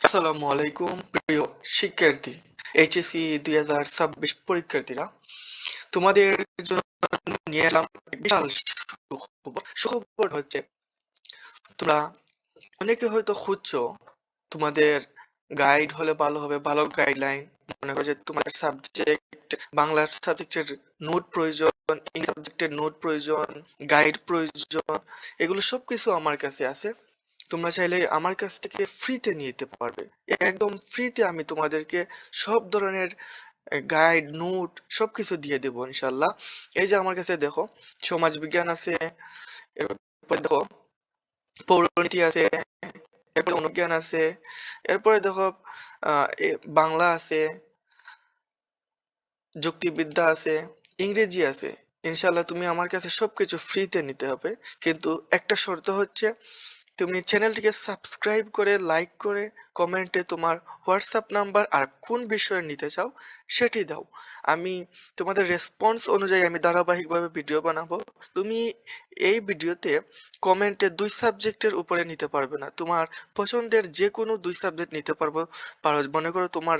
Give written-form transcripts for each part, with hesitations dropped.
আসসালামু আলাইকুম প্রিয় শিক্ষার্থী, এইচএসসি 2026 পরীক্ষার্থীরা, তোমাদের জন্য নিয়ে এলাম এক বিশাল সুখবর। সুখবর হচ্ছে তোমরা অনেকে হয়তো খুঁজছো তোমাদের গাইড হলে ভালো হবে, ভালো গাইডলাইন। মনে করো যে তোমার সাবজেক্ট, বাংলার সাবজেক্টের নোট প্রয়োজন, ইংরেজি সাবজেক্টের নোট প্রয়োজন, গাইড প্রয়োজন, এগুলো সবকিছু আমার কাছে আছে। তোমরা চাইলে আমার কাছ থেকে ফ্রিতে নিতে পারবে। একদম ফ্রিতে আমি তোমাদেরকে সব ধরনের গাইড, নোট সবকিছু দিয়ে দেবো ইনশাল্লাহ। এই যে আমার কাছে দেখো, সমাজ বিজ্ঞান আছে, এরপর দেখো পৌরনীতি আছে, এরপরে অনুজ্ঞান আছে, এরপরে দেখো বাংলা আছে, যুক্তিবিদ্যা আছে, ইংরেজি আছে। ইনশাল্লাহ তুমি আমার কাছে সবকিছু ফ্রিতে নিতে হবে, কিন্তু একটা শর্ত হচ্ছে তুমি চ্যানেলটিকে সাবস্ক্রাইব করে, লাইক করে, কমেন্টে তোমার হোয়াটসঅ্যাপ নাম্বার আর কোন বিষয়ে নিতে চাও সেটি দাও। আমি তোমাদের রেসপন্স অনুযায়ী আমি ধারাবাহিকভাবে ভিডিও বানাবো। তুমি এই ভিডিওতে কমেন্টে 2 সাবজেক্টের উপরে নিতে পারবে না, তোমার পছন্দের যে কোনো 2 সাবজেক্ট নিতে পারো। মনে করো তোমার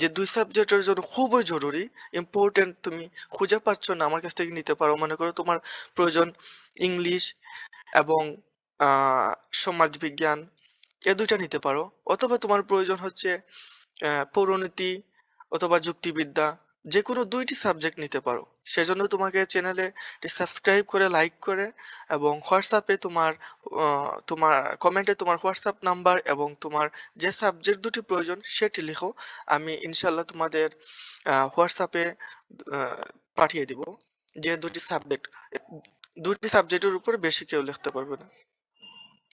যে 2 সাবজেক্টের জন্য খুবই জরুরি, ইম্পর্টেন্ট, তুমি খুঁজে পাচ্ছ না, আমার কাছ থেকে নিতে পারো। মনে করো তোমার প্রয়োজন ইংলিশ এবং আহ সমাজবিজ্ঞান, এ দুইটা নিতে পারো। অথবা তোমার প্রয়োজন হচ্ছে পৌরনীতি অথবা যুক্তিবিদ্যা, যে কোনো 2টি সাবজেক্ট নিতে পারো। সেজন্য তোমাকে চ্যানেলে সাবস্ক্রাইব করে, লাইক করে, এবং হোয়াটসঅ্যাপে তোমার কমেন্টে তোমার হোয়াটসঅ্যাপ নাম্বার এবং তোমার যে সাবজেক্ট দুটি প্রয়োজন সেটি লিখো। আমি ইনশাল্লাহ তোমাদের হোয়াটসঅ্যাপে পাঠিয়ে দিব। যে 2টি সাবজেক্টের উপর বেশি কেউ লিখতে পারবে না।